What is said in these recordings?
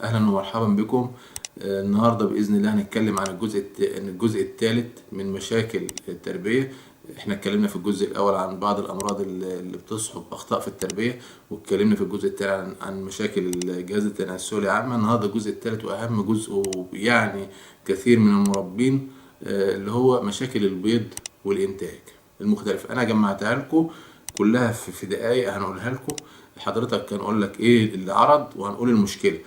اهلا ومرحبا بكم. النهارده باذن الله هنتكلم عن الجزء الثالث من مشاكل التربيه. احنا اتكلمنا في الجزء الاول عن بعض الامراض اللي بتصحب اخطاء في التربيه، واتكلمنا في الجزء الثاني عن مشاكل الجهاز التناسلي عامه. النهارده الجزء الثالث واهم جزء، يعني كثير من المربين، اللي هو مشاكل البيض والانتاج المختلف. انا جمعتها لكم كلها في دقايق هنقولها لكم. حضرتك هنقول لك ايه اللي عرض وهنقول المشكله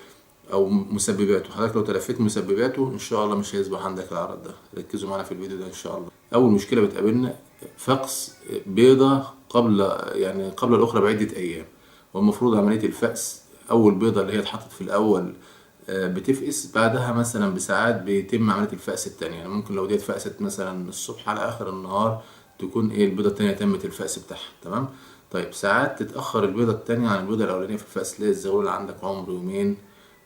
او مسبباته. حضرتك لو تلفيت مسبباته ان شاء الله مش هيصبح عندك العرض ده. ركزوا معانا في الفيديو ده ان شاء الله. اول مشكله بتقابلنا فقس بيضه قبل الاخرى بعده ايام. والمفروض عمليه الفأس، اول بيضه اللي هي اتحطت في الاول بتفقس، بعدها مثلا بساعات بيتم عمليه الفأس التانية. يعني ممكن لو دي اتفقست مثلا الصبح على اخر النهار تكون البيضه التانية تمت الفأس بتاعها. تمام. طيب ساعات تتأخر البيضة التانية عن البيضة الأولانية في الفأس، تلاقي الزغلول اللي عندك عمره يومين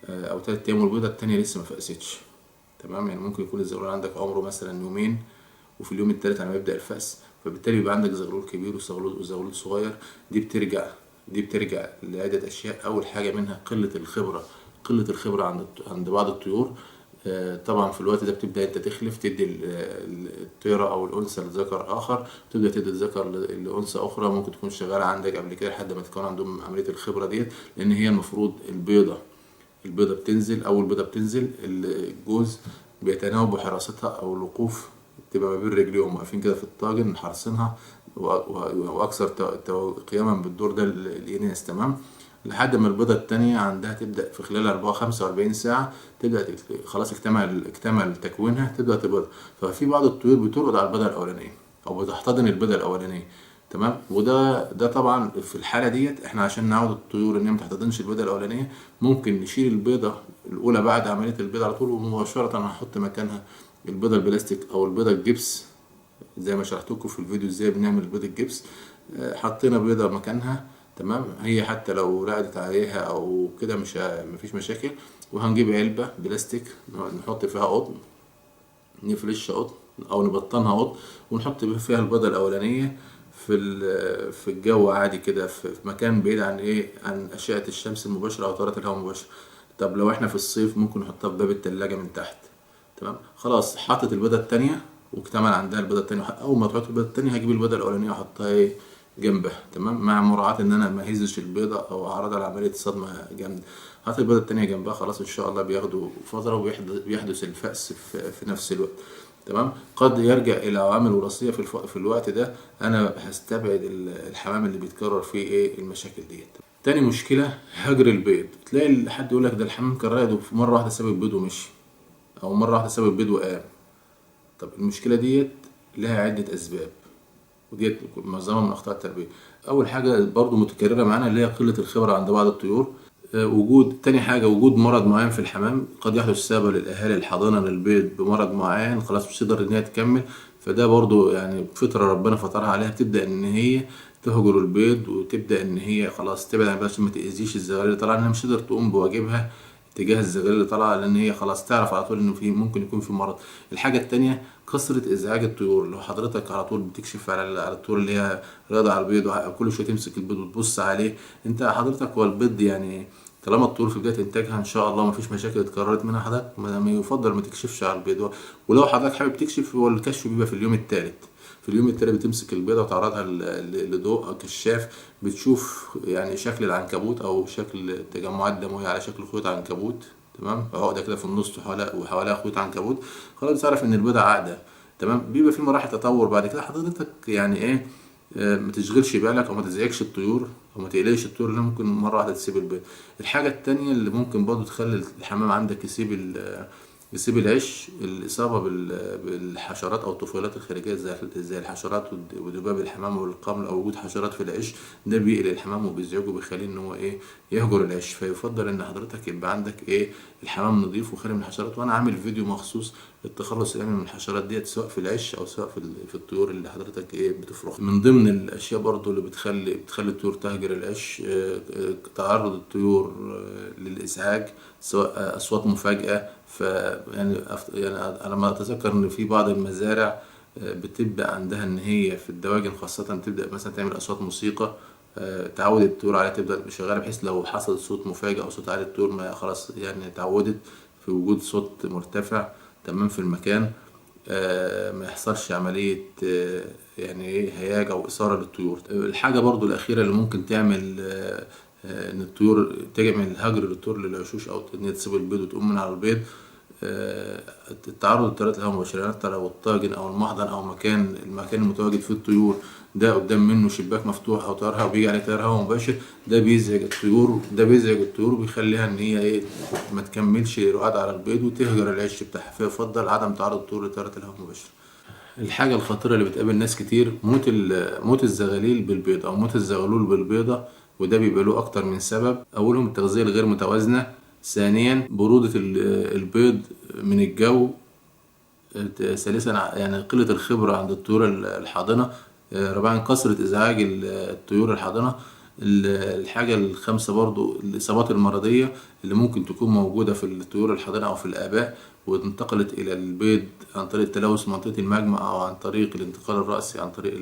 أو 3 أيام والبيضة التانية لسه ما فأستش. تمام. يعني ممكن يكون الزغلول عندك عمره مثلا يومين، وفي اليوم التالت على ما يبدأ الفأس، فبالتالي يبقى عندك زغلول كبير وزغلول صغير. دي بترجع لعدة أشياء. أول حاجة منها قلة الخبرة عند بعض الطيور. طبعا في الوقت ده بتبدأ انت تخلف، تدي الطيرة او الانثى لذكر اخر، تبدأ تدي الذكر لانثى اخرى ممكن تكون شغالة عندك قبل كده لحد ما تكون عندهم عملية الخبرة ديت. لان هي المفروض البيضة بتنزل، اول بيضة بتنزل الجوز بيتناوب بحراستها او الوقوف، تبقى ما بين رجليهم واقفين كده في الطاجن حارسينها، واكثر قياما بالدور ده الاناث. تمام. لحد ما البيضة التانية عندها تبدأ في خلال 45 ساعة تبدأ خلاص اكتمل تكوينها، تبدأ تبيض. ففي بعض الطيور بترقد على البيضة الأولانية أو بتحتضن البيضة الأولانية. تمام. وده طبعا في الحالة ديت احنا عشان نعود الطيور ان هي ما تحتضنش البيضة الأولانية ممكن نشيل البيضة الأولى بعد عملية البيض على طول، ومباشرة هنحط مكانها البيضة البلاستيك أو البيضة الجبس، زي ما شرحت لكم في الفيديو ازاي بنعمل بيض الجبس. حطينا بيضة مكانها. تمام. هي حتى لو رقدت عليها او كده مفيش مشاكل. وهنجيب علبة بلاستيك نحط فيها قطن، نفرش قطن او نبطنها قطن، ونحط فيها البيضة الاولانية في الجو عادي كده، في مكان بعيد عن اشعة الشمس المباشرة او تيارات الهواء المباشرة. طب لو احنا في الصيف ممكن نحطها في باب التلاجة من تحت. تمام. خلاص حطت البيضة التانية واكتمل عندها البيضة التانية. أول ما تحط البيضة التانية هجيب البيضة الأولانية وأحطها جنبها. تمام. مع مراعاة إن أنا ما أهزش البيضة أو أعرضها لعملية صدمة جامدة. حط البيضة التانية جنبها، خلاص إن شاء الله بياخدوا فترة وبيحدث الفأس في نفس الوقت. تمام. قد يرجع إلى عوامل وراثية في الوقت ده. أنا هستبعد الحمام اللي بيتكرر فيه المشاكل ديت. تاني مشكلة هجر البيض. تلاقي حد يقول لك ده الحمام كان راقد وفي مرة واحدة ساب البيض ومشي، او مره واحده سبب البيض وقام. طب المشكله ديت لها عده اسباب، وديت معظمها من اخطاء التربيه. اول حاجه برضو متكرره معانا اللي هي قله الخبره عند بعض الطيور. تاني حاجه وجود مرض معين في الحمام. قد يحدث سبب للاهالي الحاضنه للبيض بمرض معين خلاص مش تقدر ان هي تكمل، فده برضو يعني فطره ربنا فطرها عليها، بتبدا ان هي تهجر البيض وتبدا ان هي خلاص تبعد عن البيض عشان ما تاذيش الزغاليل اللي طالعه، انها مش تقدر تقوم بواجبها تجاه الزغاليل اللي طالعه، لان هي خلاص تعرف على طول انه ممكن يكون في مرض. الحاجه التانية كثره ازعاج الطيور. لو حضرتك على طول بتكشف على الطيور اللي هي راضعه على البيض وكل شويه تمسك البيض وتبص عليه، انت حضرتك هو البيض يعني طالما الطيور في بدايه انتاجها ان شاء الله مفيش مشاكل اتكررت منها، حضرتك ما يفضل ما تكشفش على البيض. ولو حضرتك حابب تكشف، هو الكشف بيبقى في اليوم الثالث. في اليوم التالت بتمسك البيضة وتعرضها لضوء كشاف، بتشوف يعني شكل العنكبوت او شكل تجمعات دموية على شكل خيوط عنكبوت. تمام. عقدة كده في النص وحواليها خيوط عنكبوت. خلاص تعرف ان البيضة عاقدة. تمام. بيبقى في مراحل تطور بعد كده. حضرتك يعني ما تشغلش بالك او ما تزعجش الطيور او ما تقلقش الطيور اللي ممكن مرة واحدة تسيب البيض. الحاجة التانية اللي ممكن برضو تخلي الحمام عندك يسيب العش، الإصابة بالحشرات أو الطفيلات الخارجية زي الحشرات وذباب الحمام والقمل، أو وجود حشرات في العش. ده بيقلق الحمام وبيزعجه وبيخليه إن هو يهجر العش. فيفضل إن حضرتك يبقى عندك الحمام نظيف وخالي من الحشرات. وأنا عامل فيديو مخصوص للتخلص الآمن من الحشرات ديت، سواء في العش أو سواء في الطيور اللي حضرتك بتفرخ. من ضمن الأشياء برضو اللي بتخلي الطيور تهجر العش تعرض الطيور للإزعاج، سواء أصوات مفاجئة. يعني على ما اتذكر ان في بعض المزارع بتبدا عندها ان هي في الدواجن خاصه تبدا مثلا تعمل اصوات موسيقى تعود الطيور عليها تبدأ شغالة، بحيث لو حصل صوت مفاجئ أو صوت عالي الطيور ما خلاص يعني اتعودت في وجود صوت مرتفع تمام في المكان. ما يحصلش عملية يعني ايه هياج أو إثارة للطيور. الحاجة برضو الأخيرة اللي ممكن تعمل إن الطيور تعمل هجر للطيور للعشوش أو إن هي تسيب البيض وتقوم من على البيض، التعرض لطيارات الهواء المباشرة. يعني انت لو الطاجن او المحضن او المكان المتواجد فيه الطيور ده قدام منه شباك مفتوح او طيار هواء بيجي عليه تيار هواء مباشر، ده بيزعج الطيور وبيخليها ان هي ايه ما تكملش رقاد على البيض وتهجر العش بتاعها، فيفضل عدم تعرض الطيور لطيارات الهواء المباشرة. الحاجة الخطيرة اللي بتقابل ناس كتير موت الزغاليل بالبيض أو موت الزغلول بالبيضة، وده بيبقى له أكتر من سبب. أولهم التغذية الغير متوازنة، ثانيا برودة البيض من الجو، ثالثا يعني قلة الخبرة عند الطيور الحاضنة، رابعا كثرة إزعاج الطيور الحاضنة. الحاجة الخامسة برضو الإصابات المرضية اللي ممكن تكون موجودة في الطيور الحاضنة أو في الآباء وانتقلت إلى البيض عن طريق التلوث منطقة المجمع أو عن طريق الانتقال الرأسي، عن طريق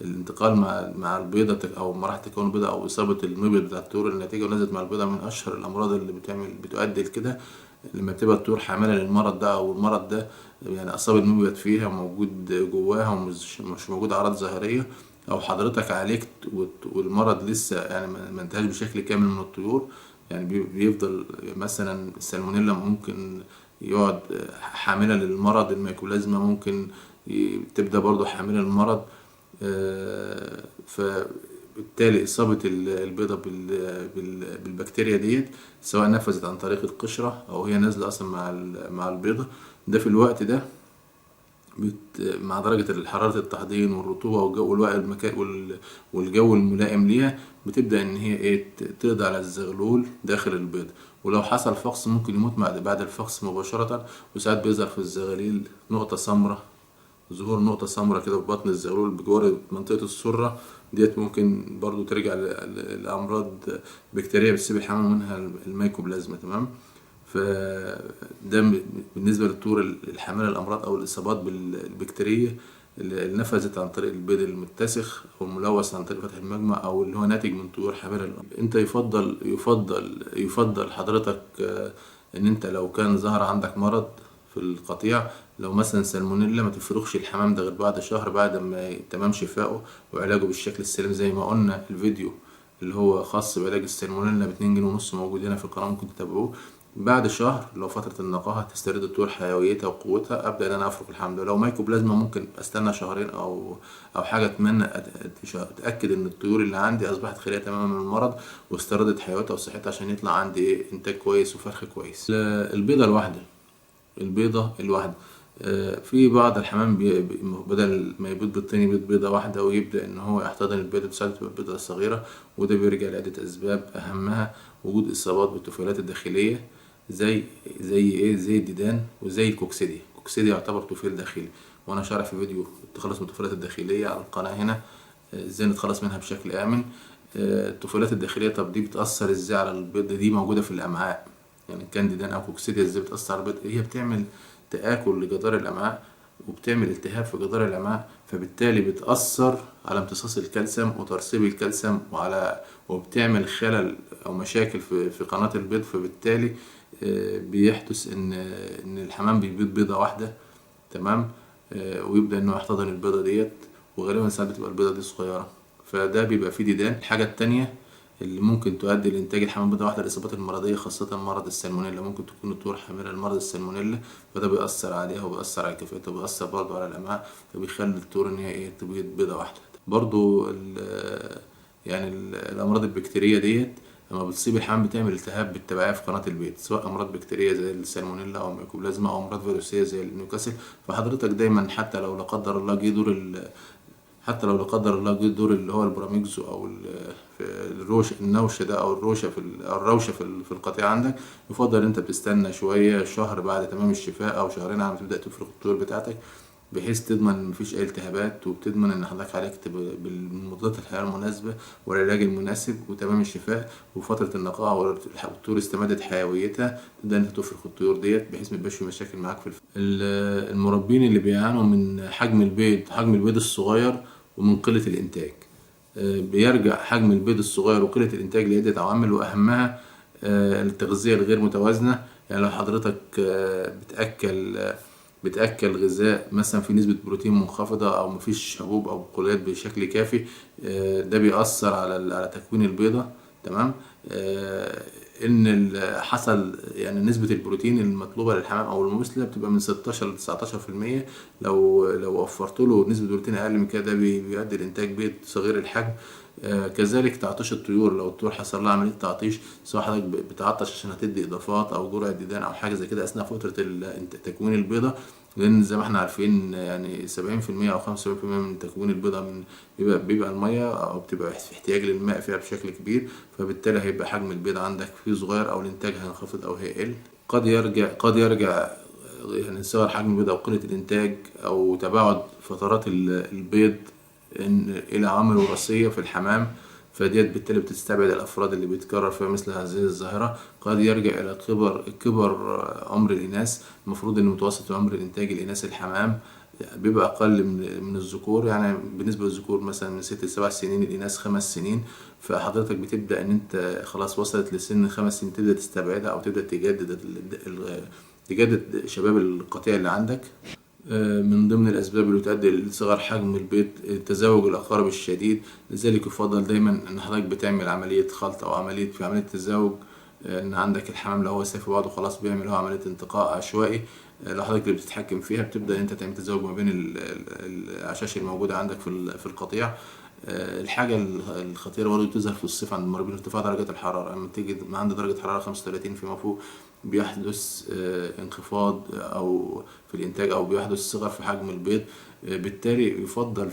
الانتقال مع البيضة أو مراحل تكون البيضة أو إصابة المبيض بتاع الطيور الناتجة ونزلت مع البيضة. من أشهر الأمراض اللي بتؤدي لكده لما تبقى الطيور حاملة للمرض ده أو المرض ده يعني أصاب المبيض فيها موجود جواها ومش موجود أعراض ظاهرية، أو حضرتك عالجت والمرض لسه يعني ما انتهاش بشكل كامل من الطيور. يعني بيفضل مثلا السالمونيلا ممكن يقعد حاملة للمرض، الميكوبلازما ممكن تبدأ برضو حاملة للمرض. فبالتالي إصابة البيضة بالبكتيريا ديت سواء نفذت عن طريق القشرة أو هي نازلة أصلا مع البيضة، ده في الوقت ده مع درجة حرارة التحضير والرطوبة والجو المكان والجو الملائم ليها بتبدأ إن هي إيه تقضي على الزغلول داخل البيض. ولو حصل فقس ممكن يموت بعد الفقس مباشرة. وساعات بيظهر في الزغاليل نقطة سمراء، ظهور نقطة سمراء كده في بطن الزغلول بجوار منطقة السرة ديت، ممكن برضو ترجع لأمراض بكتيرية بتسيب الحمام منها الميكوبلازما. تمام. فده بالنسبة للطيور الحاملة الأمراض أو الإصابات بالبكتيرية اللي نفذت عن طريق البيض المتسخ أو الملوث عن طريق فتح المجمع أو اللي هو ناتج من طيور حاملة الأمراض. أنت يفضل حضرتك إن أنت لو كان ظهر عندك مرض في القطيع، لو مثلا سالمونيلا، ما تفرخش الحمام ده غير بعد شهر بعد ما تمام شفائه وعلاجه بالشكل السليم زي ما قلنا. الفيديو اللي هو خاص بعلاج السالمونيلا ب2.5 جنيه موجود هنا في القناة، ممكن تتابعوه. بعد شهر لو فترة النقاهة تسترد الطيور حيويتها وقوتها أبدأ إن أنا أفرك الحمل. لو مايكوبلازما ممكن أستنى شهرين أو حاجة أتمنى أتأكد إن الطيور اللي عندي أصبحت خالية تماما من المرض واستردت حيويتها وصحتها عشان يطلع عندي إيه إنتاج كويس وفرخ كويس. البيضة الواحدة في بعض الحمام بدل ما يبيض بيضتين يبيض بيضة واحدة ويبدأ إن هو يحتضن البيضة تساعد تبقى البيضة صغيرة، وده بيرجع لعدة أسباب أهمها وجود إصابات بالطفيلات الداخلية زي الديدان وزي الكوكسيديا. الكوكسيديا يعتبر طفيل داخلي، وأنا شارح في فيديو التخلص من الطفيلات الداخلية على القناة هنا ازاي نتخلص منها بشكل آمن. الطفيلات الداخلية طب دي بتأثر ازاي على البيض؟ دي موجودة في الأمعاء، يعني كان ديدان أو كوكسيديا ازاي بتأثر على البيض؟ هي بتعمل تآكل لجدار الأمعاء وبتعمل التهاب في جدار الأمعاء، فبالتالي بتأثر على امتصاص الكالسيوم وترسيب الكالسيوم وبتعمل خلل أو مشاكل في قناة البيض. فبالتالي بيحدث إن الحمام بيبيض بيضة واحدة. تمام. ويبدأ إنه يحتضن البيضة ديت، وغالبا ساعات بتبقى البيضة دي صغيرة، فده بيبقى فيه ديدان. الحاجة التانية اللي ممكن تؤدي لإنتاج الحمام بيضة واحدة الإصابات المرضية، خاصة مرض السالمونيلا. ممكن تكون الطيور حاملة لمرض السالمونيلا، فده بيأثر عليها وبيأثر على كفاءتها وبيأثر برضه على الأمعاء، فبيخلي الطيور إن هي إيه تبيض بيضة واحدة. برضه يعني الأمراض البكتيرية ديت لما بتصيب الحمام بتعمل التهاب بالتبعية في قناة البيض، سواء أمراض بكتيرية زي السالمونيلا أو ميكوبلازما أو أمراض فيروسية زي النيوكاسل. فحضرتك دايما حتى لو لا قدر الله جه دور اللي هو البراميكزو او النوش ده او الروشه في القطيع عندك، يفضل انت بتستنى شويه شهر بعد تمام الشفاء او شهرين على ما تبدا تفرغ الطيور بتاعتك، بحيث تضمن ان مفيش اي التهابات وبتضمن ان حضرتك عالجت بالمضادات الحيويه المناسبه والعلاج المناسب وتمام الشفاء وفتره النقاهه والطيور استمدت حيويتها، تبدا انت تفرغ الطيور ديت بحيث ما يبقاش في مشاكل معاك في المربين اللي بيعانوا من حجم البيض الصغير ومن قلة الإنتاج. بيرجع حجم البيض الصغير وقلة الإنتاج لعدة عوامل، وأهمها التغذية الغير متوازنة. يعني لو حضرتك بتأكل غذاء مثلا في نسبة بروتين منخفضة أو مفيش حبوب أو بقوليات بشكل كافي، ده بيأثر على تكوين البيضة. تمام. إن حصل يعني نسبة البروتين المطلوبة للحمام أو المثلى بتبقى من 16 ل 19%. لو وفرت له نسبة بروتين أقل من كده، ده بيؤدي لإنتاج بيض صغير الحجم. كذلك تعطيش الطيور، لو الطيور حصل لها عملية تعطيش، سواء حضرتك بتعطش عشان هتدي إضافات أو جرعة ديدان أو حاجة زي كده أثناء فترة تكوين البيضة، لأن زي ما احنا عارفين يعني 70% أو 75% من تكوين البيضة بيبقى المية، أو بتبقى في احتياج للماء فيها بشكل كبير، فبالتالي هيبقى حجم البيض عندك فيه صغير أو الإنتاج هينخفض أو هيقل. قد يرجع يعني صغر حجم البيض أو قلة الإنتاج أو تباعد فترات البيض إلى عوامل وراثية في الحمام، فديت بالتالي بتستبعد الأفراد اللي بيتكرر فيها مثل هذه الظاهرة. قد يرجع إلى كبر عمر الإناث. المفروض إن متوسط عمر الإنتاج الإناث الحمام بيبقى أقل من الذكور، يعني بالنسبة للذكور مثلا من 6 ل7 سنين، الإناث 5 سنين. فحضرتك بتبدأ إن أنت خلاص وصلت لسن 5 سنين تبدأ تستبعدها أو تبدأ تجدد شباب القطيع اللي عندك. من ضمن الأسباب اللي تؤدي لصغر حجم البيض تزاوج الأقارب الشديد، لذلك يفضل دايما إن حضرتك بتعمل عملية خلط أو في عملية تزاوج. إن عندك الحمام لو هو سايب في بعضه خلاص بيعمل هو عملية انتقاء عشوائي. لو حضرتك اللي بتتحكم فيها، بتبدأ إن أنت تعمل تزاوج ما بين الأعشاش الموجودة عندك في القطيع. الحاجة الخطيرة برضه تظهر في الصيف عند المربين ارتفاع درجة الحرارة. لما تيجي عند درجة حرارة 35 فيما فوق، بيحدث انخفاض أو في الإنتاج، أو بيحدث صغر في حجم البيض. بالتالي يفضل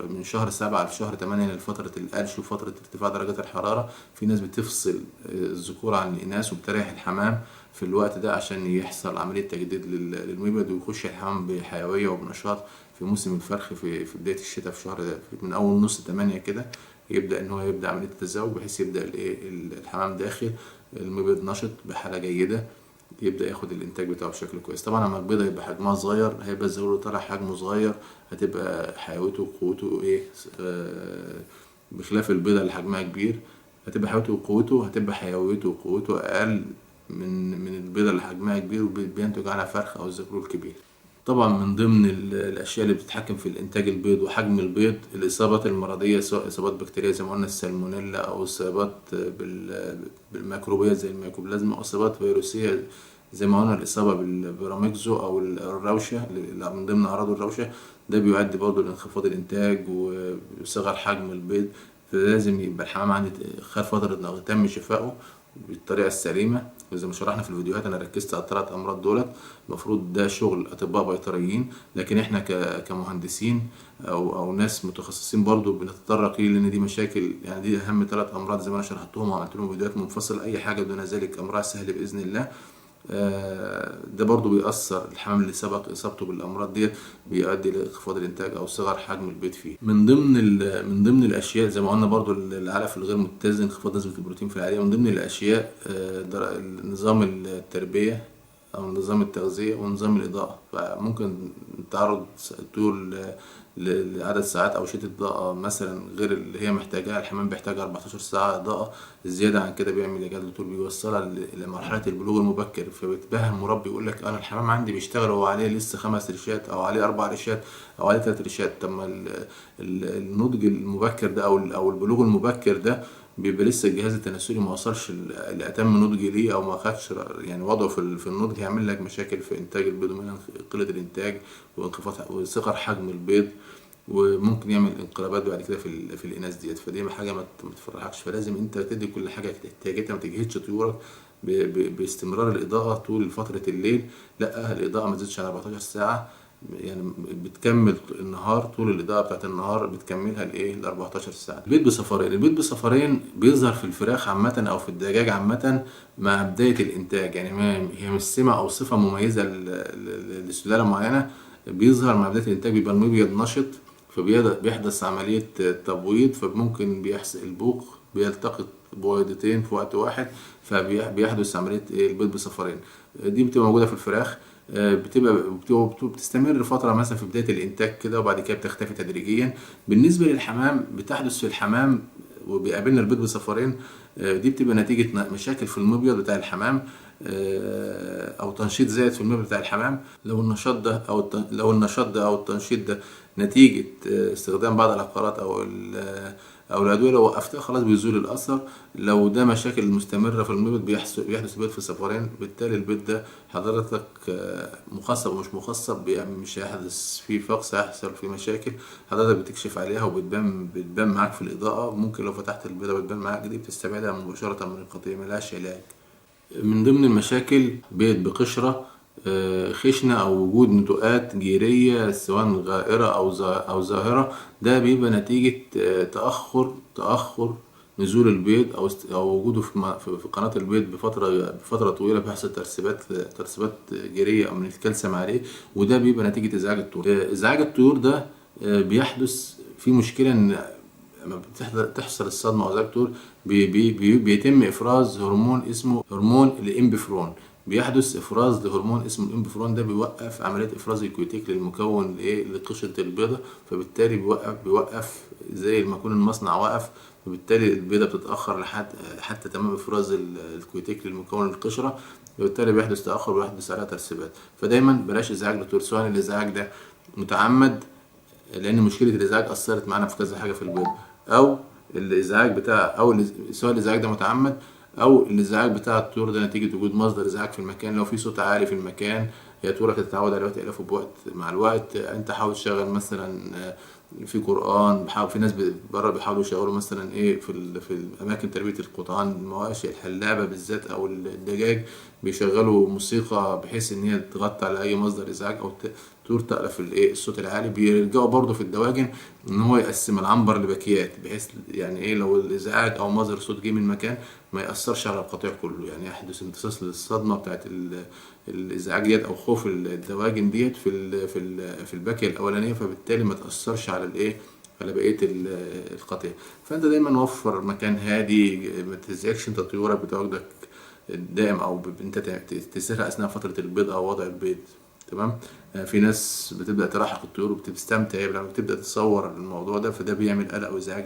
من شهر 7 لشهر 8 لفترة القلش وفترة ارتفاع درجات الحرارة. في ناس بتفصل الذكور عن الإناث وبتريح الحمام في الوقت ده عشان يحصل عملية تجديد للمبيض، ويخش الحمام بحيوية وبنشاط في موسم الفرخ في بداية الشتاء، في شهر من أول نص 8 كده يبدأ إن هو يبدأ عملية التزاوج، بحيث يبدأ الحمام داخل المبيض نشط بحالة جيدة، يبدأ ياخد الإنتاج بتاعه بشكل كويس. طبعا لما البيضة يبقى حجمها صغير، هيبقى الزغلول اللي طالع حجمه صغير، هتبقى حيويته وقوته بخلاف البيضة اللي حجمها كبير، هتبقى حيويته وقوته أقل من البيضة اللي حجمها كبير وبينتج عنها فرخ أو الزغلول الكبير. طبعا من ضمن الأشياء اللي بتتحكم في الإنتاج البيض وحجم البيض الإصابات المرضية، سواء إصابات بكتيرية زي ما قلنا السالمونيلا، أو إصابات بالميكروبيات زي الميكوبلازما، أو إصابات فيروسية زي ما قلنا الإصابة بالبراميكزو أو الروشة، من ضمن أعراض الروشة. ده بيؤدي برضه لانخفاض الإنتاج وصغر حجم البيض. فلازم يبقى الحمام عندي خد فترة تم شفائه بالطريقة السليمة. وزي ما شرحنا في الفيديوهات، أنا ركزت على ال3 أمراض دولت. المفروض ده شغل أطباء بيطريين، لكن إحنا كمهندسين أو ناس متخصصين برضو بنتطرق ليه، لأن دي مشاكل. يعني دي أهم 3 أمراض زي ما أنا شرحتهم وعملت لهم فيديوهات منفصلة. أي حاجة دون ذلك أمرها سهل بإذن الله. ده برضو بيأثر الحمام اللي سبق إصابته بالأمراض ديت، بيؤدي لانخفاض الإنتاج أو صغر حجم البيض فيه. من ضمن الأشياء زي ما قلنا برضو العلف الغير متزن، انخفاض نسبة البروتين في العالية. من ضمن الأشياء نظام التربية أو نظام التغذية ونظام الإضاءة. فممكن تعرض الطيور لعدد ساعات أو شتة إضاءة مثلا غير اللي هي محتاجاها. الحمام بيحتاج 14 ساعة إضاءة، الزيادة عن كده بيعمل إجهاد الطيور، بيوصلها لمرحلة البلوغ المبكر. فبيتباهى المربي يقول لك أنا الحمام عندي بيشتغل وهو عليه لسه 5 ريشات أو عليه 4 ريشات أو عليه 3 ريشات. طب ما النضج المبكر ده أو البلوغ المبكر ده بيبقى لسه الجهاز التناسلي ما وصلش لأتم نضج ليه، او ما خدش يعني وضعه في النضج، هيعمل لك مشاكل في انتاج البيض، ومنها قلة الانتاج وانخفاض وصغر حجم البيض، وممكن يعمل انقلابات بعد كده في الاناث ديت. فدي حاجه ما تفرحكش. فلازم انت تدي كل حاجه احتياجاتها، ما تجهدش طيورك باستمرار الاضاءه طول فتره الليل. لا، الاضاءه ما تزيدش عن 14 ساعه، يعني بتكمل النهار. طول الإضاءة بتاعت النهار بتكملها ل 14 ساعة. البيض بصفرين بيظهر في الفراخ عامة أو في الدجاج عامة مع بداية الإنتاج. يعني هي مش سمة أو صفة مميزة لسلالة معينة. بيظهر مع بداية الإنتاج، بيبقى المبيض نشط، فبيحدث عملية تبويض، فممكن بيحصل البوق بيلتقط بويضتين في وقت واحد، فبيحدث عملية البيض بصفرين. دي بتبقى موجودة في الفراخ. بتستمر فترة مثلا في بداية الإنتاج كده، وبعد كده بتختفي تدريجيا. بالنسبة للحمام بتحدث في الحمام وبيقابلنا البيض بصفارين، دي بتبقى نتيجة مشاكل في المبيض بتاع الحمام، أو تنشيط زائد في المبيض بتاع الحمام. لو النشاط ده أو التنشيط ده نتيجة استخدام بعض العقارات أو الأدوية، لو وقفتها خلاص بيزول الأثر. لو ده مشاكل مستمرة في المبيض بيحدث بيض في صفارين، بالتالي البيض ده حضرتك مخصب ومش مخصب، يعني مش هيحدث فيه فقس، هيحصل فيه مشاكل حضرتك بتكشف عليها وبتبان معاك في الإضاءة. ممكن لو فتحت البيضة بتبان معاك، دي بتستبعدها مباشرة من القطيع، ملهاش علاج. من ضمن المشاكل بيض بقشرة خشنة أو وجود نتوءات جيرية سواء غائرة أو ظاهرة. ده بيبقى نتيجة تأخر نزول البيض أو وجوده في قناة البيض بفترة طويلة، بيحصل ترسبات جيرية أو من الكالسيوم عليه، وده بيبقى نتيجة إزعاج الطيور. إزعاج الطيور ده بيحدث في مشكلة إن لما تحصل الصدمة أو الدكتور بيتم إفراز هرمون اسمه هرمون الإمبفرون. بيحدث إفراز لهرمون اسمه الإمبفرون، ده بيوقف عملية إفراز الكويتيك للمكون لقشرة البيضة، فبالتالي بيوقف زي ما يكون المصنع وقف، وبالتالي البيضة بتتأخر حتى تمام إفراز الكويتيك للمكون القشرة، وبالتالي بيحدث تأخر ويحدث عليها ترسبات. فدايما بلاش إزعاج للطيور، سواء الإزعاج ده متعمد، لان مشكله الازعاج اثرت معانا في كذا حاجه في البيض، او الازعاج بتاع سواء الازعاج ده متعمد او الازعاج بتاع الطيور ده نتيجه وجود مصدر ازعاج في المكان. لو في صوت عالي في المكان، هي طيورك تتعود عليه وتألفه مع الوقت. انت حاول تشغل مثلا في قرآن، في ناس بره بيحاولوا يشغلوا مثلا في الاماكن تربيه القطعان، المواشي الحلابه بالذات او الدجاج، بيشغلوا موسيقى بحيث ان هي تغطي على اي مصدر ازعاج او طيور تألف الصوت العالي. بيلجأوا برضه في الدواجن ان هو يقسم العنبر لباكيات، بحيث يعني لو الازعاج او مصدر صوت جه من مكان ما يأثرش على القطيع كله، يعني يحدث امتصاص للصدمة بتاعت الازعاج ديت او خوف الدواجن ديت في الباكية الاولانية، فبالتالي ما تأثرش على على بقية القطيع. فانت دايما وفر مكان هادي، ما تزعجش انت طيورك بتواجدك الدائم، او انت تسيرها اثناء فترة البيض او وضع البيض. تمام. في ناس بتبدأ تلاحق الطيور وبتستمتع لما بتبدأ تتصور الموضوع ده، فده بيعمل قلق وازعاج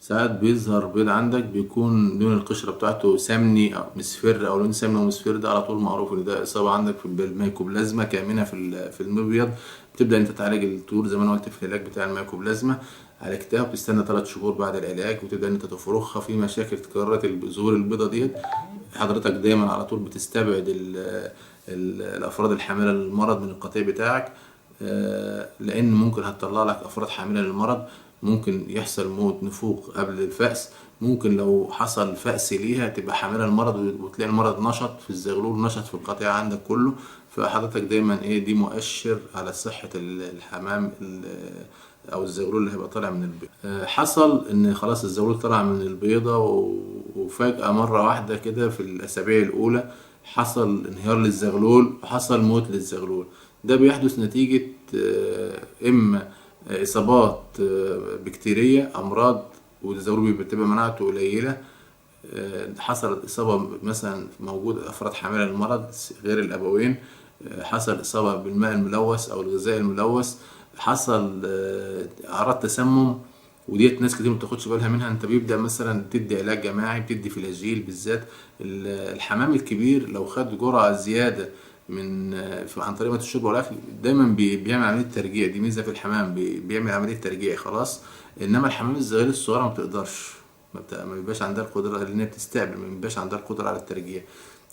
ساعات بيظهر بيض عندك بيكون لون القشرة بتاعته سمني أو مصفر، أو لون سمني ومصفر، ده على طول معروف إن ده إصابة عندك في الميكوبلازما كامنة في المبيض. بتبدأ أنت تعالج الطيور زي ما أنا قلت في العلاج بتاع الميكوبلازما، عالجتها وبتستنى 3 شهور بعد العلاج، وتبدأ أنت تفرخها في مشاكل تكررت ظهور البيضة ديت. حضرتك دايما على طول بتستبعد الأفراد الحاملة للمرض من القطيع بتاعك، لأن ممكن هتطلع لك أفراد حاملة للمرض، ممكن يحصل موت نفوق قبل الفأس، ممكن لو حصل فأس ليها تبقى حاملة المرض وتلاقي المرض نشط في الزغلول، نشط في القطيع عندك كله. فحضرتك دايما دي مؤشر على صحة الحمام او الزغلول اللي هيبقى طالع من البيض. حصل ان خلاص الزغلول طلع من البيضة وفجأة مرة واحدة كده في الاسابيع الاولى حصل انهيار للزغلول وحصل موت للزغلول. ده بيحدث نتيجة اما اصابات بكتيرية امراض، والزغلول بتبقى مناعته قليلة، حصلت إصابة مثلا موجود أفراد حاملة للمرض غير الأبوين، حصل إصابة بالماء الملوث أو الغذاء الملوث، حصل أعراض تسمم، وديت ناس كتير متاخدش بالها منها. انت بيبدأ مثلا تدي علاج جماعي، بتدي فلاجيل بالذات. الحمام الكبير لو خد جرعة زيادة عن طريق الشرب والاكل دايما بيعمل عمليه ترجيع، دي ميزه في الحمام، بيعمل عمليه ترجيع خلاص. انما الحمام الصغير الصغيره ما بتقدرش، ما بيبقاش عندها القدره، لان هي بتستقبل، ما بيبقاش عندها القدره على الترجيع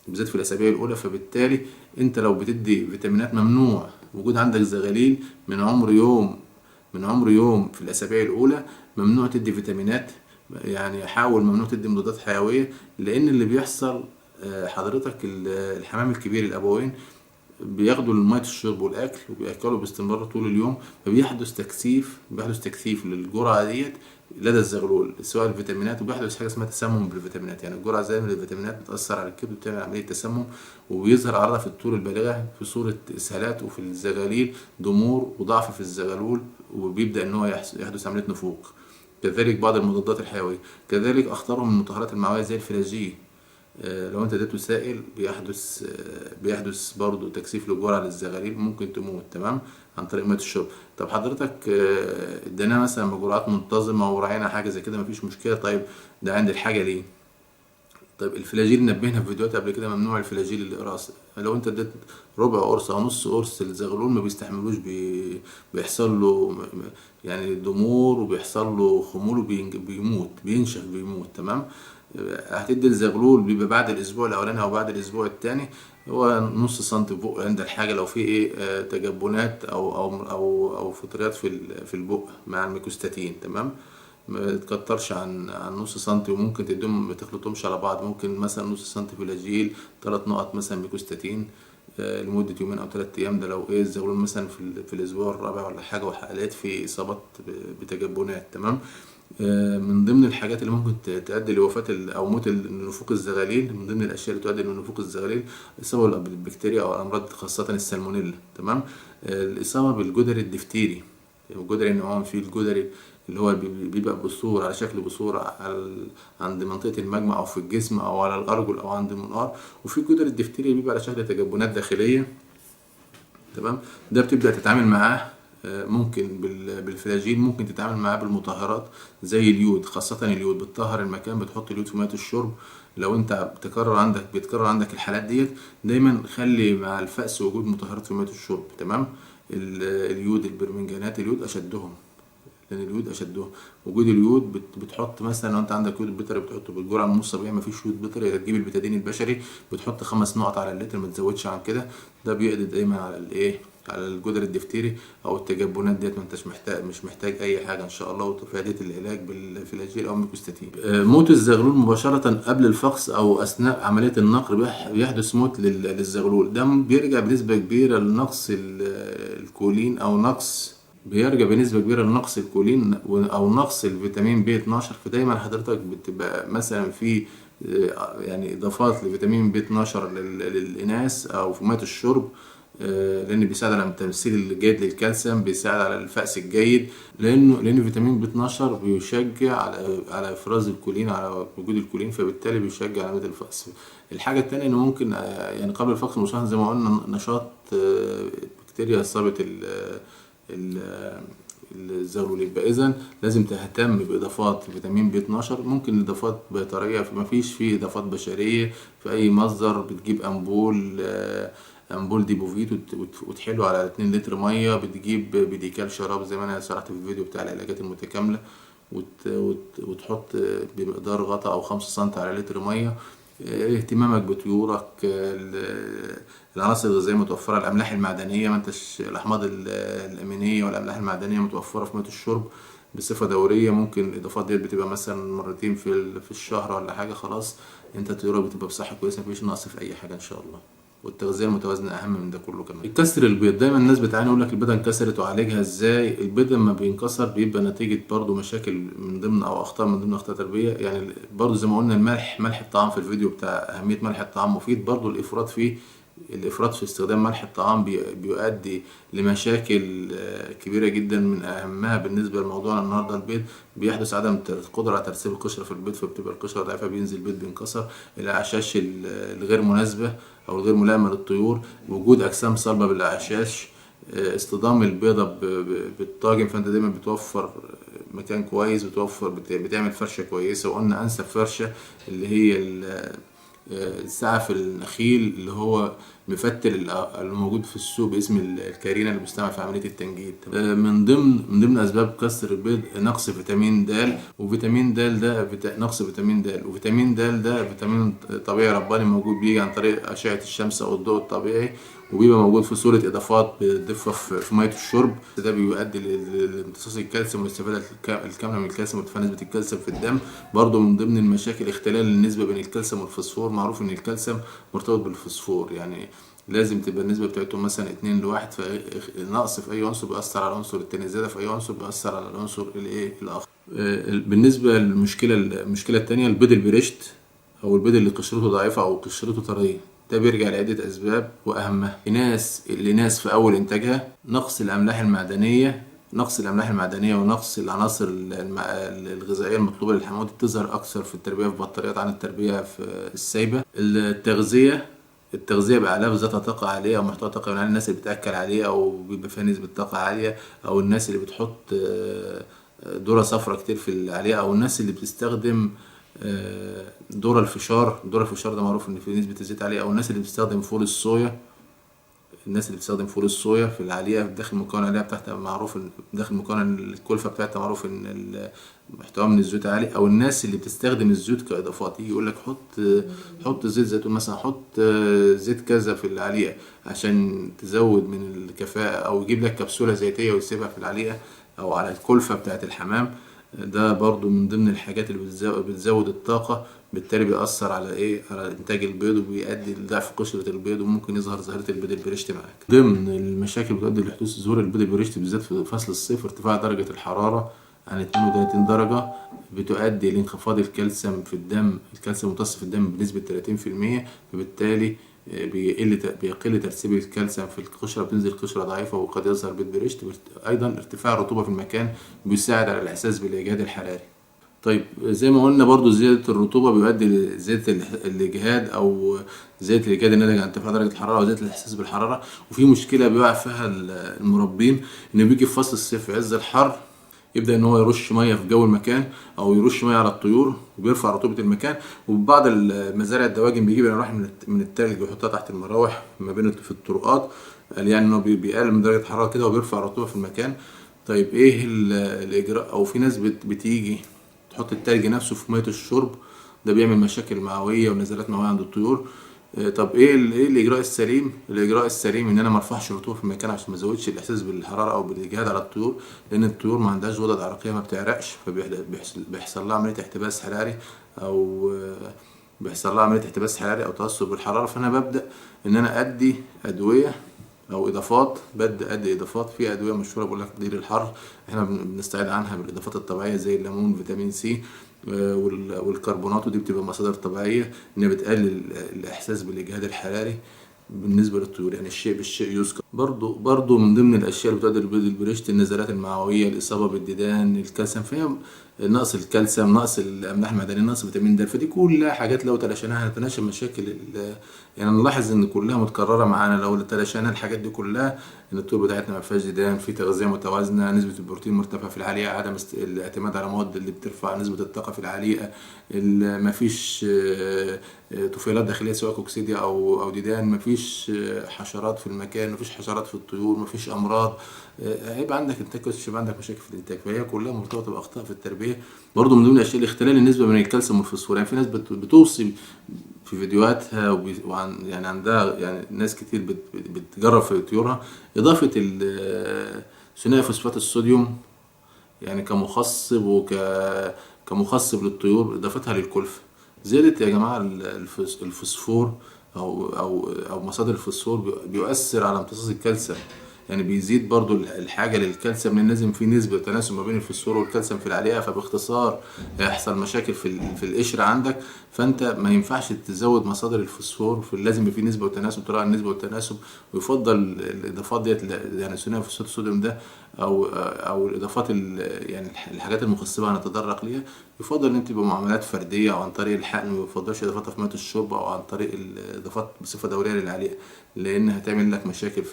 بالذات في الاسابيع الاولى. فبالتالي انت لو بتدي فيتامينات، ممنوع وجود عندك زغاليل من عمر يوم في الاسابيع الاولى، ممنوع تدي فيتامينات، يعني حاول ممنوع تدي مضادات حيويه. لان اللي بيحصل حضرتك الحمام الكبير الابوين بياخدوا المية الشرب والاكل وبياكلوا باستمرار طول اليوم، فبيحدث تكثيف للجرعه ديت لدى الزغلول سواء الفيتامينات، وبيحدث حاجه اسمها تسمم بالفيتامينات، يعني الجرعه زي من الفيتامينات بتاثر على الكبد وبتعمل عمليه تسمم، وبيظهر اعراضها في الطول البالغه في صوره اسهالات، وفي الزغاليل ضمور وضعف في الزغلول، وبيبدا ان هو يحدث عمليه نفوق. كذلك بعض المضادات الحيويه، كذلك اخطرهم من المطهرات المعويه زي الفلاجيل. لو انت اديته سائل بيحدث برضو تكثيف للجرعة للزغاليل، ممكن تموت. تمام، عن طريق مية الشرب. طب حضرتك اديناه مثلا بجرعات منتظمة وراعينا حاجة زي كده، مفيش مشكلة. طيب ده عند الحاجة ليه؟ طيب الفلاجيل نبهنا في فيديوهات قبل كده، ممنوع الفلاجيل القراص. لو انت اديت ربع قرص او نص قرص للزغلول ما بيستحملوش، بيحصل له يعني ضمور، وبيحصل له خمول، بيموت، بينشف، بيموت. تمام. هتدي الزغلول بيبقى بعد الاسبوع الاولاني او بعد الاسبوع الثاني هو نص سنتي بق عند الحاجه، لو في ايه تجبنات او فطريات في البق مع الميكوستاتين. تمام. ما تكترش عن نص سنتي، وممكن تديهم ما تخلطهمش على بعض. ممكن مثلا نص سنتي فلاجيل، 3 نقط مثلا ميكوستاتين لمدة يومين أو 3 أيام. ده لو إيه الزغلول مثلا في الأسبوع الرابع ولا حاجة، وحالات في إصابات بتجبنات. تمام. من ضمن الحاجات اللي ممكن تؤدي لوفاة أو موت نفوق الزغاليل، من ضمن الأشياء اللي تؤدي لنفوق الزغاليل الإصابة بالبكتيريا أو الأمراض، خاصة السالمونيلا. تمام. الإصابة بالجدري الدفتيري. الجدري النعام فيه الجدري اللي هو بيبقى بثور على شكل بثور عند منطقة المجمع أو في الجسم أو على الأرجل أو عند المنقار، وفي جدري الدفتيري بيبقى على شكل تجبنات داخلية. تمام. ده بتبدأ تتعامل معاه ممكن بالفلاجيل، ممكن تتعامل معاه بالمطهرات زي اليود، خاصة اليود بتطهر المكان، بتحط اليود في مية الشرب. لو انت بيتكرر عندك الحالات ديت، دايما خلي مع الفأس وجود مطهرات في مية الشرب. تمام. اليود، البرمنجانات، اليود أشدهم، لان اليود اشدهم. وجود اليود بتحط مثلا، لو انت عندك يود بيطري بتحطه بالجرعه النص طبيعي، مفيش يود بيطري هتجيب البتادين البشري، بتحط 5 نقط على اللتر، ما تزودش عن كده. ده بيقضي دايما على الايه، على الجدر الدفتيري او التجبنات ديت. ما انتش محتاج، مش محتاج اي حاجه ان شاء الله، وفائده العلاج بالفلاجيل او الميكوستاتين. موت الزغلول مباشره قبل الفقس او اثناء عمليه النقر بيحدث موت للزغلول. ده بيرجع بنسبه كبيره لنقص الكولين، او بيرجع بنسبة كبيرة لنقص الكولين أو نقص الفيتامين بي 12. فدايما حضرتك بتبقى مثلا في يعني إضافات لفيتامين بي 12 للإناث أو في مية الشرب، لأن بيساعد على التمثيل الجيد للكالسيوم، بيساعد على الفأس الجيد، لأن فيتامين بي 12 بيشجع على إفراز الكولين، على وجود الكولين، فبالتالي بيشجع على عملية الفأس. الحاجة التانية إنه ممكن يعني قبل الفقس المشاهد زي ما قلنا نشاط بكتيريا إصابة الزغلول. يبقى اذا لازم تهتم باضافات فيتامين بي 12. ممكن اضافات بيطريه، ما فيش فيه اضافات بشريه في اي مصدر. بتجيب امبول ديبوفيت وتحله على 2 لتر ميه، بتجيب بديكال شراب زي ما انا شرحت في الفيديو بتاع العلاجات المتكامله، وتحط بمقدار غطا او 5 سم على لتر ميه. اهتمامك بطيورك، العناصر الغذائيه متوفره، الاملاح المعدنيه، ما انتش الاحماض الامينيه والاملاح المعدنيه متوفره في ميه الشرب بصفه دوريه. ممكن الاضافات ديت بتبقى مثلا مرتين في الشهر ولا حاجه، خلاص انت طيورك بتبقى بصحه كويسه، مفيش نقص في اي حاجه ان شاء الله. والتغذيه المتوازنه اهم من ده كله. كمان كسر البيض، دايما الناس بتعاني يقول لك البيضه انكسرت وعالجها ازاي. البيض لما بينكسر بيبقى نتيجه برضو مشاكل من ضمن او اخطاء من ضمن اخطاء التربيه. يعني برضو زي ما قلنا ملح الطعام في الفيديو بتاع اهميه ملح الطعام مفيد، برضو الافراط في استخدام ملح الطعام بيؤدي لمشاكل كبيره جدا. من اهمها بالنسبه لموضوعنا النهارده البيض، بيحدث عدم القدره على ترسيب القشره في البيض، فبتبقى القشره ضعيفه، بينزل البيض بينكسر. الاعشاش الغير مناسبه او الغير ملائمه للطيور، وجود اجسام صلبه بالاعشاش، اصطدام البيضه بالطاجن. فانت دايما بتوفر مكان كويس، بتعمل فرشه كويسه. وقلنا انسب فرشه اللي هي سعف النخيل، اللي هو مفتل اللي موجود في السوق باسم الكارينا، اللي بيستعمل في عمليه التنجيد. من ضمن اسباب كسر البيض نقص فيتامين د. وفيتامين د ده نقص فيتامين د، وفيتامين د ده فيتامين طبيعي رباني موجود، بيجي عن طريق اشعه الشمس او الضوء الطبيعي، وبيبقى موجود في صورة إضافات بتضيفها في مية الشرب. ده بيؤدي لامتصاص الكالسيوم والاستفادة الكاملة من الكالسيوم وارتفاع نسبة الكالسيوم في الدم. برضو من ضمن المشاكل اختلال النسبة بين الكالسيوم والفوسفور. معروف إن الكالسيوم مرتبط بالفوسفور، يعني لازم تبقى النسبة بتاعتهم مثلا 2:1. فنقص في أي عنصر بيأثر على العنصر التاني، زيادة في أي عنصر بيأثر على العنصر الآخر. بالنسبة المشكلة التانية، البيض البريشت أو البيض اللي قشرته ضعيفة أو قشرته طرية، ده بيرجع لعدة أسباب، وأهمها الإناث في أول إنتاجها، نقص الأملاح المعدنية نقص الأملاح المعدنية ونقص العناصر الغذائية المطلوبة للحموات بتظهر أكثر في التربية في البطاريات عن التربية في السايبة. التغذية بأعلاف ذات طاقة عالية أو محتوى طاقة عالي، الناس اللي بتأكل عليه أو بيبقى فيها نسبة طاقة عالية، أو الناس اللي بتحط ذرة صفرا كتير عليها، أو الناس اللي بتستخدم ذرة الفشار. ذرة الفشار ده معروف إن فيه نسبة الزيت عالية، أو الناس اللي بتستخدم فول الصويا. الناس اللي بتستخدم فول الصويا في العالية داخل المكون العالية بتاعتها معروف داخل مكون الكلفة بتاعتها معروف إن محتوى من الزيوت عالي. أو الناس اللي بتستخدم الزيوت كإضافات، يجي يقول لك حط زيت زيتون مثلا، حط زيت كذا في العالية عشان تزود من الكفاءة، أو يجيب لك كبسولة زيتية ويسيبها في العالية أو على الكلفة بتاعت الحمام. ده برضو من ضمن الحاجات اللي بتزود الطاقة، بالتالي بيأثر على إنتاج البيض وبيؤدي لضعف قشرة البيض، وممكن يظهر ظاهرة البيض البريشتي معاك. ضمن المشاكل بتؤدي لحدوث ظهور البيض البريشتي بالذات في فصل الصيف ارتفاع درجة الحرارة عن 32 درجة، بتؤدي لانخفاض الكالسيوم في الدم. الكالسيوم متصف في الدم بنسبة 30%، فبالتالي بيقل ترسيب الكالسيوم في القشرة، بتنزل القشرة ضعيفة وقد يظهر بيض بريشت. أيضا ارتفاع الرطوبة في المكان بيساعد على الإحساس بالإجهاد الحراري. طيب زي ما قلنا برضو زيادة الرطوبة بيؤدي لزيادة الإجهاد، أو زيادة الإجهاد الناتج عن ارتفاع درجة الحرارة، أو زيادة الإحساس بالحرارة. وفي مشكلة بيقع فيها المربين، إنه بيجي في فصل الصيف في عز الحر يبدأ إن هو يرش مية في جو المكان، أو يرش مية على الطيور وبيرفع رطوبة المكان. وبعض المزارع الدواجن بيجيب الألواح من التلج ويحطها تحت المراوح ما بين في الطرقات، يعني إنه بيقلل من درجة الحرارة كده وبيرفع الرطوبة في المكان. طيب إيه الإجراء؟ أو في ناس بتيجي تحط التلج نفسه في مية الشرب، ده بيعمل مشاكل معوية ونزلات معوية عند الطيور. طب ايه الاجراء السليم؟ الاجراء السليم ان انا ما ارفعش الرطوبه في المكان عشان ما ازودش الاحساس بالحراره او بالاجهاد على الطيور، لان الطيور ما عندهاش غدد عرقيه ما بتعرقش، فبيحصل لها عمليه احتباس حراري، او بيحصل لها عمليه احتباس حراري او تاثر بالحراره. فانا ببدا ان انا ادي ادويه او اضافات، ببدا ادي اضافات. في ادويه مشهوره بقول لك تدير الحر، احنا بنستعيد عنها بالاضافات الطبيعيه زي الليمون، فيتامين سي، والكربونات، ودي بتبقى مصادر طبيعيه انها بتقلل الاحساس بالاجهاد الحراري بالنسبه للطيور. يعني الشيء بالشيء يذكر. برضو من ضمن الاشياء اللي بتؤدي للبيض البريشت النزلات المعويه، الاصابه بالديدان، الكالسيوم، فهي نقص الكالسيوم، نقص الاملاح المعدنيه، نقص فيتامين د. فدي كلها حاجات لو تلاشيناها هنتلاشى مشاكل يعني نلاحظ ان كلها متكرره معانا. لو تلاشينا الحاجات دي كلها، ان الطيور بتاعتنا ما فيهاش ديدان، في تغذيه متوازنه، نسبه البروتين مرتفعه في العاليه، عدم الاعتماد على مواد اللي بترفع نسبه الطاقه في العاليه، ما فيش طفيلات داخليه سواء كوكسيديا او ديدان، ما فيش حشرات في المكان، ما فيش حشرات في الطيور، ما فيش امراض، هيبقى عندك انتاج كويس، مش هيبقى عندك مشاكل في الانتاج. فهي كلها مرتبطه باخطاء في التربيه. برضو من ضمن الاشياء الاختلال النسبه بين الكالسيوم والفوسفور. يعني في ناس بتوصي في فيديوهاتها يعني عندها، يعني ناس كتير بتجرب في طيورها اضافه ثنائي فوسفات الصوديوم، يعني كمخصب للطيور، اضافتها للكلفة. زيادة يا جماعة الفوسفور او مصادر الفوسفور بيؤثر على امتصاص الكالسيوم، يعني بيزيد برضو الحاجة للكالسيوم، لان لازم في نسبة تناسب ما بين الفوسفور والكالسيوم في العليقة. فباختصار هيحصل مشاكل في القشرة عندك. فانت ما ينفعش تزود مصادر الفوسفور، لازم يبقى في نسبة وتناسب، تراعي النسبة والتناسب. ويفضل الاضافات ديت، يعني ثنائي فوسفات الصوديوم ده او الاضافات يعني الحاجات المخصبه هنتطرق ليها، يفضل ان انت تبقى معاملات فرديه او عن طريق الحقن، ما يفضلش اضافتها في ميه الشرب او عن طريق الاضافات بصفه دوريه للعليقه، لان هتعمل لك مشاكل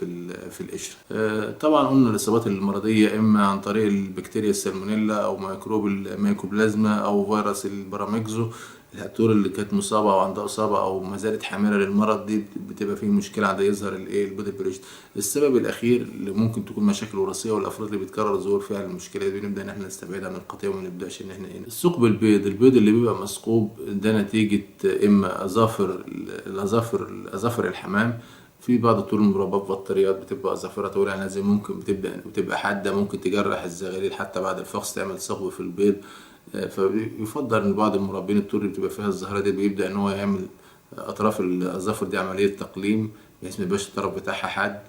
في القشره. طبعا قلنا الاصابات المرضيه اما عن طريق البكتيريا السالمونيلا، او ميكروب الميكوبلازما، او فيروس البراميكزو. الطيور اللي كانت مصابة أو عندها إصابة أو ما زالت حاملة للمرض دي بتبقى فيه مشكلة عند يظهر البيض البريشت. السبب الأخير اللي ممكن تكون مشاكل وراثية، والأفراد اللي بيتكرر ظهور فيها المشكلة دي بنبدأ إن احنا نستبعد عن القطيع وما نبدأش إن احنا الثقب البيض اللي بيبقى مثقوب ده نتيجة إما أظافر الحمام. في بعض الطيور المربى ببطاريات بتبقى أظافرها طويلة، يعني زي ممكن بتبقى حادة، ممكن تجرح الزغاليل حتى بعد الفقس، تعمل ثقب في البيض. فيفضل ان بعض المربين الطيور اللي بتبقى فيها الزهره دي بيبدا ان هو يعمل اطراف الاظافر دي عمليه تقليم، بحيث ما يبقاش الطرف بتاعها حاد.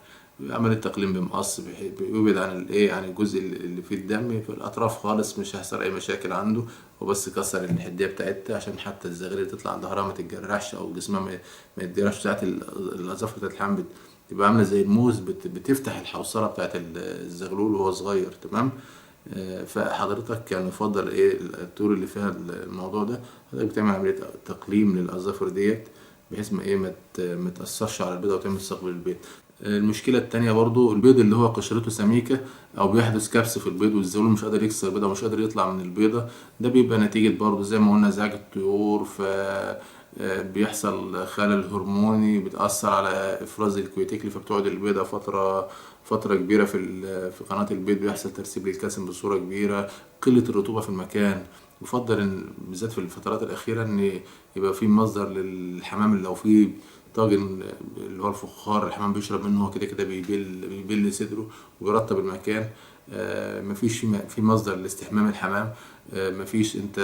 عمليه تقليم بمقص بيبعد عن الجزء اللي فيه الدم في الاطراف خالص، مش هيحصل اي مشاكل عنده، وبس كسر الحديه بتاعتها عشان حتى الزغاليل اللي تطلع عند ظهرها ما تتجرحش، او جسمها ما يتجرحش ساعه الاظافر بتاعت الحمل تبقى عاملة زي الموز بتفتح الحوصلة بتاعت الزغلول وهو صغير. تمام. فحضرتك كان يفضل ايه الطيور اللي فيها الموضوع ده، حضرتك بتعمل عملية تقليم للأظافر ديت بحيث ما ايه ما تأثرش على البيضة وتعمل ثقب للبيض. المشكلة التانية برضو البيض اللي هو قشرته سميكة أو بيحدث كبس في البيض والزغلول مش قادر يكسر البيضة ومش قادر يطلع من البيضة، ده بيبقى نتيجة برضو زي ما قلنا إزعاج الطيور. بيحصل خلل هرموني بتأثر على إفراز الكويتيكلي، فبتقعد البيضة فترة كبيرة في قناة البيض، بيحصل ترسيب للكالسيوم بصورة كبيرة، قلة الرطوبة في المكان. يفضل إن بالذات في الفترات الأخيرة إن يبقى في مصدر للحمام، اللي لو في طاجن اللي هو الفخار الحمام بيشرب منه، هو كده كده بيبل صدره وبيرطب المكان. مفيش في مصدر لاستحمام الحمام. مفيش، انت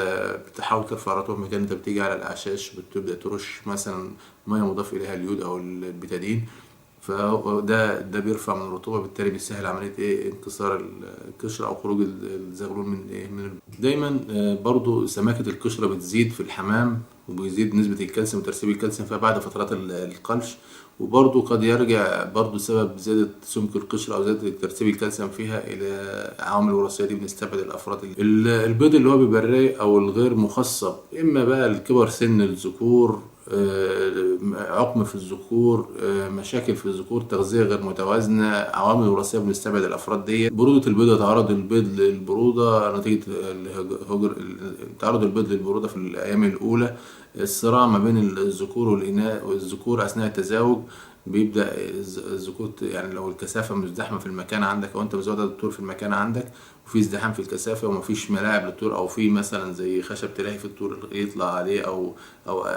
بتحاول ترفع رطوبة المكان، انت بتيجي على الأعشاش بتبدأ ترش مثلا مية مضاف إليها اليود أو البتادين، فده بيرفع من الرطوبة، بالتالي بيسهل عملية ايه انكسار القشرة أو خروج الزغلول من ايه دايما. برضو سماكة القشرة بتزيد في الحمام وبيزيد نسبة الكالسيوم وترسيب الكالسيوم فيها بعد فترات القلش، وبرضو قد يرجع برضو سبب زيادة سمك القشرة أو زيادة ترسيب الكالسيوم فيها إلى عوامل وراثية. دي بنستبعد الأفراد البيض اللي هو بيبقى الرايق أو الغير مخصب، إما بقى الكبر سن الذكور، عقم في الذكور، مشاكل في الذكور، تغذية غير متوازنة، عوامل وراثية بنستبعد الأفراد دي. برودة البيضة، تعرض البيض للبرودة نتيجة تعرض البيض للبرودة في الأيام الأولى، الصراع ما بين الذكور والإناث والذكور أثناء التزاوج، بيبدأ الذكور يعني لو الكثافة مزدحمة في المكان عندك أو أنت مزود عدد الطيور في المكان عندك وفي ازدحام في الكثافة ومفيش ملاعب للطيور، أو في مثلا زي خشب تلاقي في الطيور يطلع عليه، أو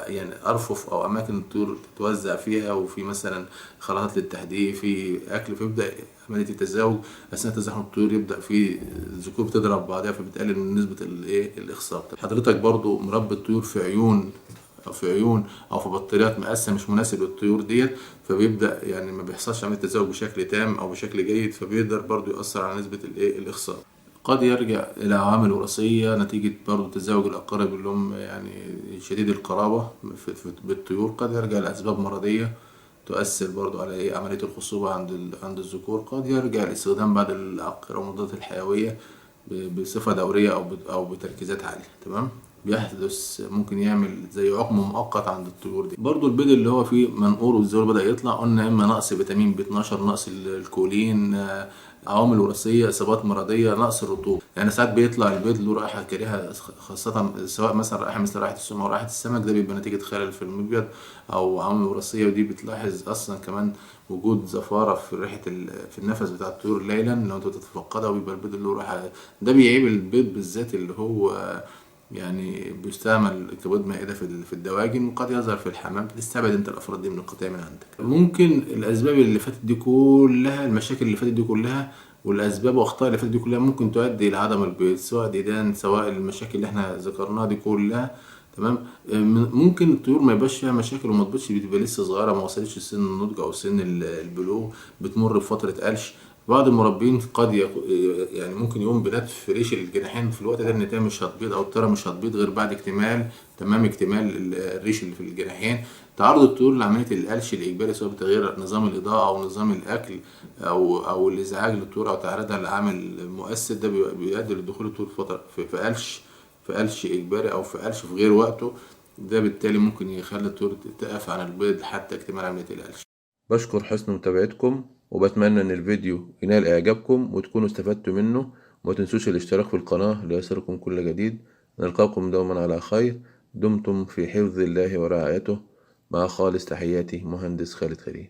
يعني أرفف أو أماكن الطيور تتوزع فيها، وفي مثلا خلاطات للتهدئة في أكل، فيبدأ عملية التزاوج أثناء تزاحم الطيور يبدأ في الذكور بتضرب بعضها فبتقلل من نسبة الإخصاب. حضرتك برضو مربي الطيور في عيون او في بطاريات مقاسة مش مناسب للطيور ديت، فبيبدأ يعني ما بيحصلش عملية تزاوج بشكل تام او بشكل جيد، فبيقدر برضو يؤثر على نسبة الاخصاب. قد يرجع الى عوامل وراثية نتيجة برضو تزاوج الاقارب اللي هم يعني شديد القرابة بالطيور، قد يرجع لاسباب مرضية تؤثر برضو على عملية الخصوبة عند الذكور، قد يرجع لاستخدام بعض الأعقار أو المضادات الحيوية بصفة دورية أو بتركيزات عالية. تمام. بيحدث ممكن يعمل زي عقم مؤقت عند الطيور دي. برضو البيض اللي هو فيه منقور والزول بدأ يطلع، قلنا إما نقص فيتامين B12، نقص الكولين، عوامل وراثية، إصابات مرضية، نقص الرطوبة. يعني ساعات بيطلع البيض له رائحة كريهة، خاصة سواء مثلا رائحة مثل رائحة السم أو رائحة السمك، ده بيبقى نتيجة خلل في المبيض أو عوامل وراثية. ودي بتلاحظ أصلا كمان وجود زفارة في ريحة في النفس بتاع الطيور ليلا لو أنت تتفقدها، ويبقى البيض له رائحة. ده بيعيب البيض بالذات اللي هو يعني بيستعمل كبيض مائدة في الدواجن، وقد يظهر في الحمام. تستبعد انت الافراد دي من القطيع من عندك. ممكن الاسباب اللي فاتت دي كلها، المشاكل اللي فاتت دي كلها والاسباب واخطاء اللي فاتت دي كلها ممكن تؤدي الى عدم البيض، سواء ديدان، سواء المشاكل اللي احنا ذكرناها دي كلها. تمام. ممكن الطيور ما يبقاش فيها مشاكل وما تبيضش، بتبقى لسه صغيره ما وصلتش سن النضج او سن البلوغ، بتمر بفتره قلش. بعض المربين قد يعني ممكن يقوم بنتف ريش الجناحين في الوقت ده، النتاية مش هتبيض او الترى مش هتبيض غير بعد تمام اكتمال الريش اللي في الجناحين. تعرض الطيور لعملية القلش الإجباري سواء بتغيير نظام الإضاءة أو نظام الأكل أو الإزعاج للطيور أو تعرضها لعامل مؤثر، ده بيؤدي لدخول الطيور في قلش إجباري أو في قلش في غير وقته، ده بالتالي ممكن يخلي الطيور تقف عن البيض حتى اكتمال عملية القلش. بشكر حسن متابعتكم، وبتمنى ان الفيديو ينال اعجابكم وتكونوا استفدتوا منه. وما تنسوش الاشتراك في القناة ليصلكم كل جديد. نلقاكم دوما على خير. دمتم في حفظ الله ورعايته. مع خالص تحياتي مهندس خالد خليل.